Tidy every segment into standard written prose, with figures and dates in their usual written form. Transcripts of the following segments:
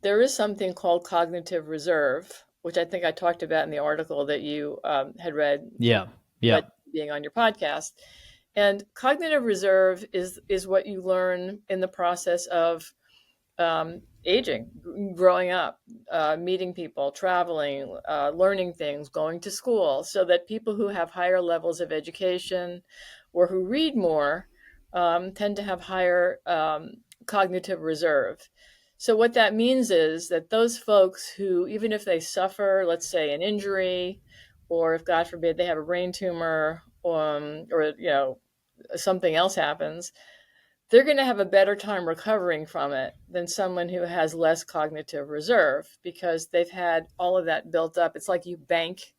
there is something called cognitive reserve, which I think I talked about in the article that you had read, Yeah. Yeah. led being on your podcast. And cognitive reserve is what you learn in the process of aging, growing up, meeting people, traveling, learning things, going to school, so that people who have higher levels of education or who read more tend to have higher cognitive reserve. So, what that means is that those folks who, even if they suffer, let's say, an injury, or if God forbid they have a brain tumor, or something else happens, they're going to have a better time recovering from it than someone who has less cognitive reserve because they've had all of that built up. It's like you bank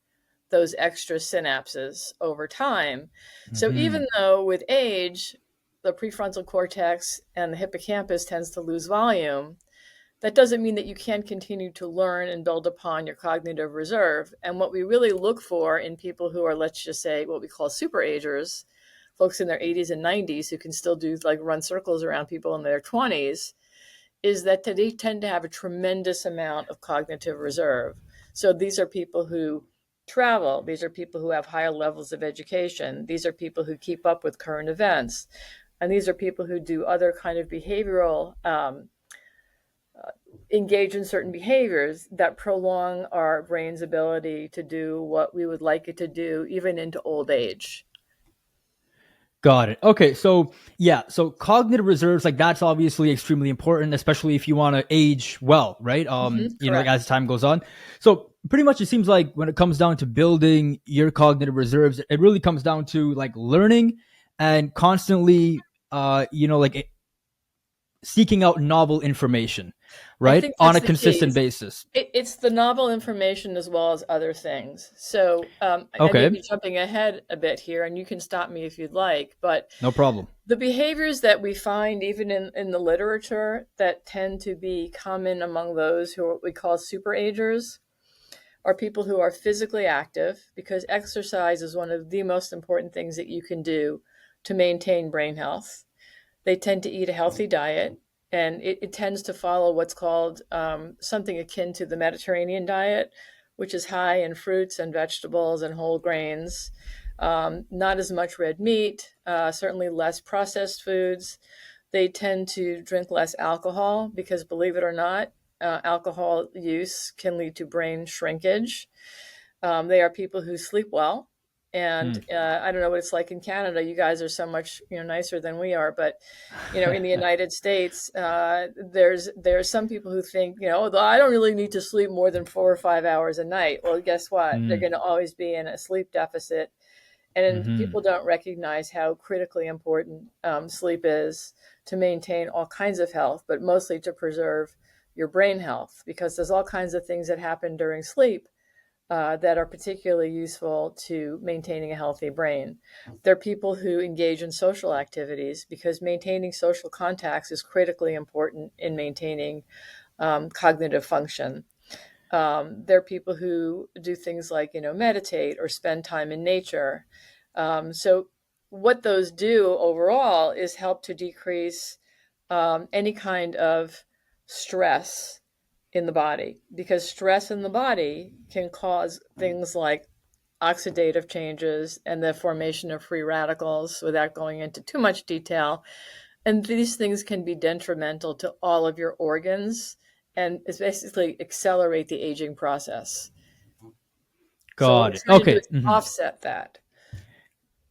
those extra synapses over time. So Hmm. even though with age, the prefrontal cortex and the hippocampus tends to lose volume, that doesn't mean that you can't continue to learn and build upon your cognitive reserve. And what we really look for in people who are, let's just say, what we call super agers, folks in their 80s and 90s who can still do like run circles around people in their 20s, is that they tend to have a tremendous amount of cognitive reserve. So these are people who travel, these are people who have higher levels of education, these are people who keep up with current events, and these are people who do other kind of behavioral engage in certain behaviors that prolong our brain's ability to do what we would like it to do, even into old age. Got it. Okay, so yeah, so cognitive reserves, like that's obviously extremely important, especially if you want to age well, right? Like Correct. as time goes on. So pretty much it seems like when it comes down to building your cognitive reserves, it really comes down to like learning and constantly like seeking out novel information, I right? think On that's a the key. consistent basis. It's the novel information as well as other things. So I may Okay, be jumping ahead a bit here, and you can stop me if you'd like. But no problem. the behaviors that we find, even in the literature, that tend to be common among those who are what we call superagers, are people who are physically active because exercise is one of the most important things that you can do to maintain brain health. They tend to eat a healthy diet, and it tends to follow what's called something akin to the Mediterranean diet, which is high in fruits and vegetables and whole grains, not as much red meat, certainly less processed foods. They tend to drink less alcohol because, believe it or not, alcohol use can lead to brain shrinkage. They are people who sleep well. And Hmm. I don't know what it's like in Canada. You guys are so much nicer than we are, but in the United States, there's some people who think "Oh, I don't really need to sleep more than 4 or 5 hours a night." Well, guess what? They're Hmm. going to always be in a sleep deficit, and Hmm. people don't recognize how critically important sleep is to maintain all kinds of health, but mostly to preserve your brain health, because there's all kinds of things that happen during sleep that are particularly useful to maintaining a healthy brain. There are people who engage in social activities because maintaining social contacts is critically important in maintaining cognitive function. There are people who do things like, meditate or spend time in nature. So, what those do overall is help to decrease any kind of stress in the body, because stress in the body can cause things like oxidative changes and the formation of free radicals without going into too much detail. And these things can be detrimental to all of your organs and it's basically accelerate the aging process. So what Got we're it. trying to do Okay. is Mhm. offset that.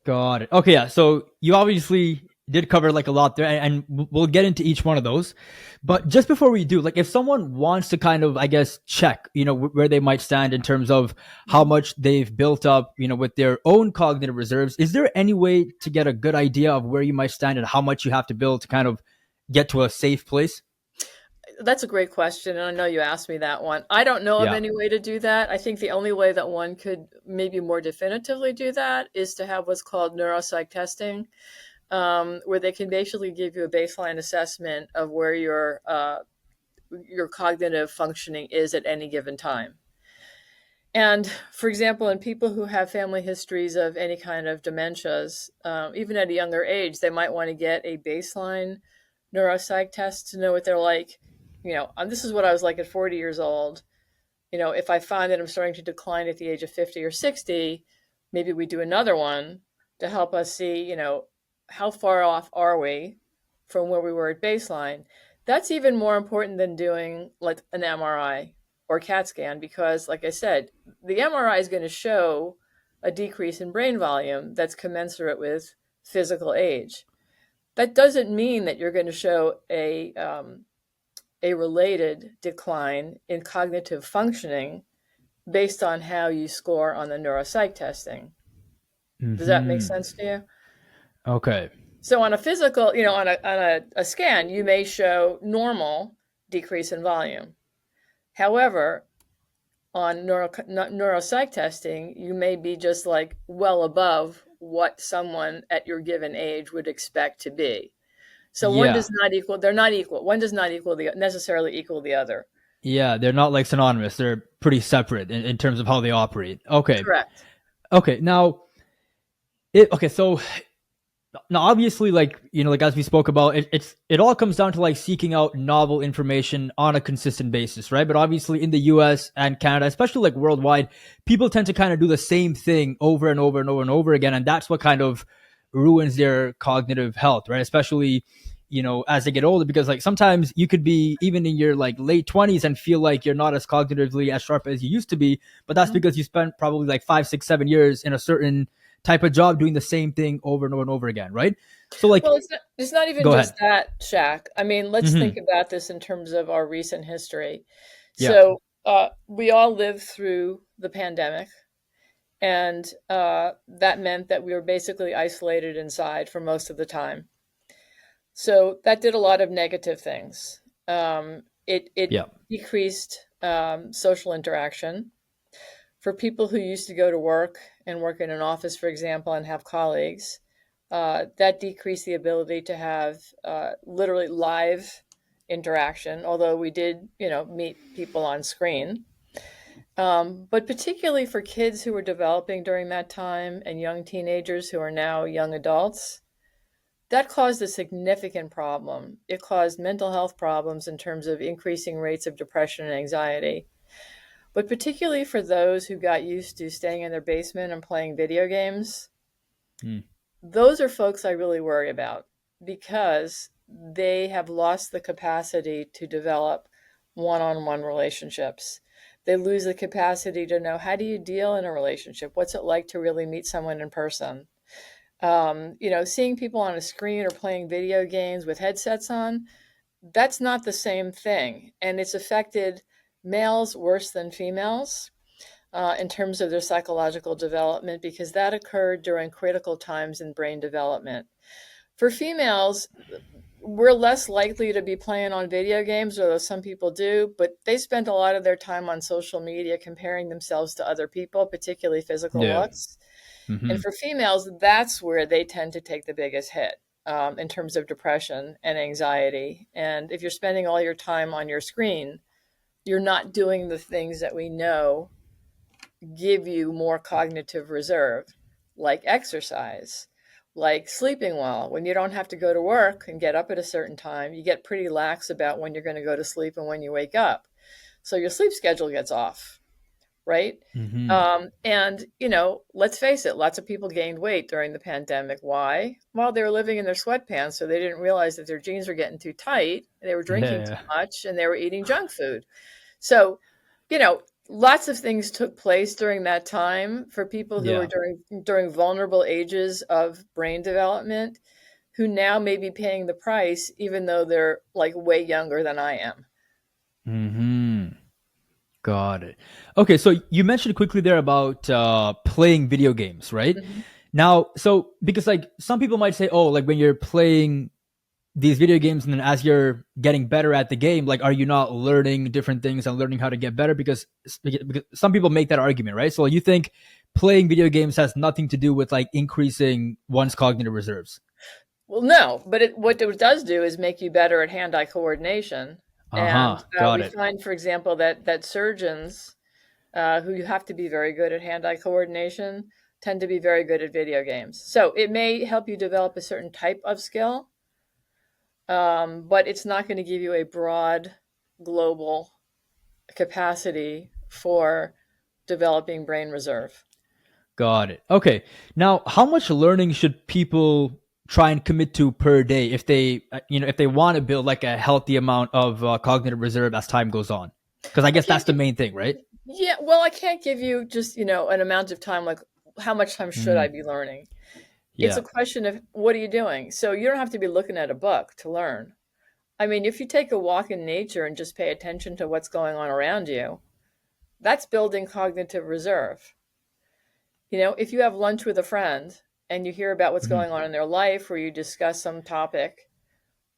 Got it. Okay, yeah. So you obviously did cover like a lot there, and we'll get into each one of those. But just before we do, like if someone wants to kind of, I guess, check, where they might stand in terms of how Mhm. much they've built up, with their own cognitive reserves, is there any way to get a good idea of where you might stand and how much you have to build to kind of get to a safe place? That's a great question, and I know you asked me that one. I don't know of Yeah. any way to do that. I think the only way that one could maybe more definitively do that is to have what's called neuropsych testing, where they can basically give you a baseline assessment of where your cognitive functioning is at any given time. And for example, in people who have family histories of any kind of dementias, even at a younger age, they might want to get a baseline neuropsych test to know what they're like this is what I was like at 40 years old. If I find that I'm starting to decline at the age of 50 or 60, maybe we do another one to help us see, how far off are we from where we were at baseline. That's even more important than doing like an MRI or CAT scan because, like I said, the MRI is going to show a decrease in brain volume that's commensurate with physical age. That doesn't mean that you're going to show a related decline in cognitive functioning based on how you score on the neuropsych testing. Does that make Hmm. sense to you? Okay. So on a physical, on a scan, you may show normal decrease in volume. However, on neuropsych testing, you may be just like well above what someone at your given age would expect to be. So one Yeah. does not equal, they're not equal. One does not equal necessarily equal the other. Yeah. They're not like synonymous. They're pretty separate in terms of how they operate. Okay. Correct. Okay. Okay. So now obviously like like as we spoke about it all comes down to like seeking out novel information on a consistent basis, right? But obviously in the US and Canada, especially like worldwide, people tend to kind of do the same thing over and over and over and over again, and that's what kind of ruins their cognitive health, right? Especially as they get older, because like sometimes you could be even in your like late 20s and feel like you're not as cognitively as sharp as you used to be, but that's Mhm. because you spent probably like 5, 6, 7 years in a certain type of job doing the same thing over and over and over again, right? So like, Well, it's not even go just ahead. that, Shaq. I mean, let's think Hmm. about this in terms of our recent history. Yeah. So, we all lived through the pandemic, and that meant that we were basically isolated inside for most of the time. So that did a lot of negative things. It Yeah. decreased social interaction for people who used to go to work and work in an office, for example, and have colleagues. That decreased the ability to have literally live interaction, although we did, meet people on screen. But particularly for kids who were developing during that time and young teenagers who are now young adults, that caused a significant problem. It caused mental health problems in terms of increasing rates of depression and anxiety. But particularly for those who got used to staying in their basement and playing video games, Mm. those are folks I really worry about because they have lost the capacity to develop one-on-one relationships. They lose the capacity to know, how do you deal in a relationship? What's it like to really meet someone in person? Seeing people on a screen or playing video games with headsets on, that's not the same thing. And it's affected males worse than females in terms of their psychological development because that occurred during critical times in brain development. For females, we're less likely to be playing on video games, although some people do, but they spend a lot of their time on social media comparing themselves to other people, particularly physical Yeah. looks. And Hmm. for females, that's where they tend to take the biggest hit in terms of depression and anxiety. And if you're spending all your time on your screen, you're not doing the things that we know give you more cognitive reserve, like exercise, like sleeping well. When you don't have to go to work and get up at a certain time, you get pretty lax about when you're going to go to sleep and when you wake up. So your sleep schedule gets off, right? Hmm. And, let's face it, lots of people gained weight during the pandemic. Why? Well, they were living in their sweatpants, so they didn't realize that their jeans were getting too tight, they were drinking too Yeah. much, and they were eating junk food. So, you know, lots of things took place during that time for people who were Yeah. during vulnerable ages of brain development who now may be paying the price even though they're like way younger than I am. Hmm. Got it. Okay, so you mentioned quickly there about playing video games, right? Mhm. Now, so because like some people might say, oh, like when you're playing these video games and then as you're getting better at the game, like are you not learning different things and learning how to get better? Because some people make that argument, right? So you think playing video games has nothing to do with like increasing one's cognitive reserves? Well, no, but what it does do is make you better at hand-eye coordination. And Uh-huh. Got we it. find, for example, that surgeons who you have to be very good at hand-eye coordination tend to be very good at video games. So it may help you develop a certain type of skill, but it's not going to give you a broad global capacity for developing brain reserve. Got it. Okay. Now, how much learning should people try and commit to per day if they, if they want to build like a healthy amount of cognitive reserve as time goes on? Because I I guess that's can't the give, main thing, right? yeah, well, I can't give you just, an amount of time, like how much time should I Mm, be learning? It's yeah. a question of what are you doing? So you don't have to be looking at a book to learn. I mean, if you take a walk in nature and just pay attention to what's going on around you, that's building cognitive reserve. If you have lunch with a friend and you hear about what's Hmm. going on in their life or you discuss some topic,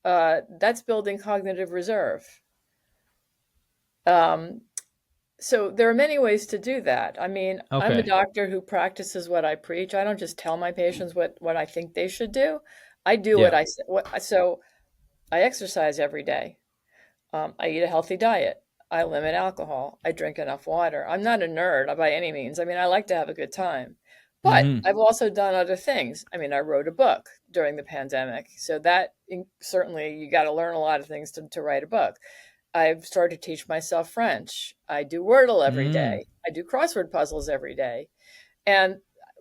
that's building cognitive reserve. Um, so there are many ways to do that. I mean, I'm a Okay. doctor who practices what I preach. I don't just tell my patients what I think they should do. I do what Yeah. I what so I exercise every day. I eat a healthy diet. I limit alcohol. I drink enough water. I'm not a nerd by any means. I mean, I like to have a good time. But Hmm. I've also done other things. I mean, I wrote a book during the pandemic. So certainly you got to learn a lot of things to write a book. I've started to teach myself French. I do Wordle every Mm, day. I do crossword puzzles every day. And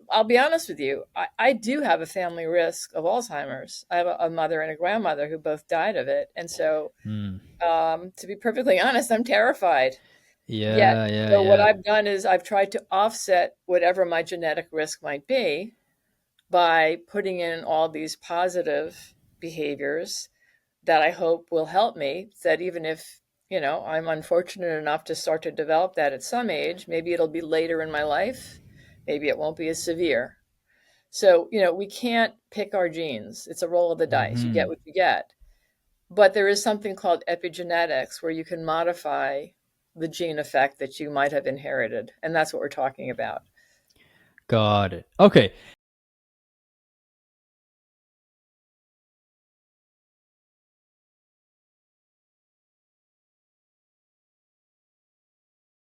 I'll be honest with you, I do have a family risk of Alzheimer's. I have a mother and a grandmother who both died of it. And so mm. to be perfectly honest, I'm terrified. Yet, Yeah. Yeah. so what Yeah. I've done is I've tried to offset whatever my genetic risk might be by putting in all these positive behaviors that I hope will help me. That even if, I'm unfortunate enough to start to develop that at some age, maybe it'll be later in my life, maybe it won't be as severe. So, we can't pick our genes. It's a roll of the dice. You get Hmm. what you get. But there is something called epigenetics where you can modify the gene effect that you might have inherited. And that's what we're talking about. Got it. Okay.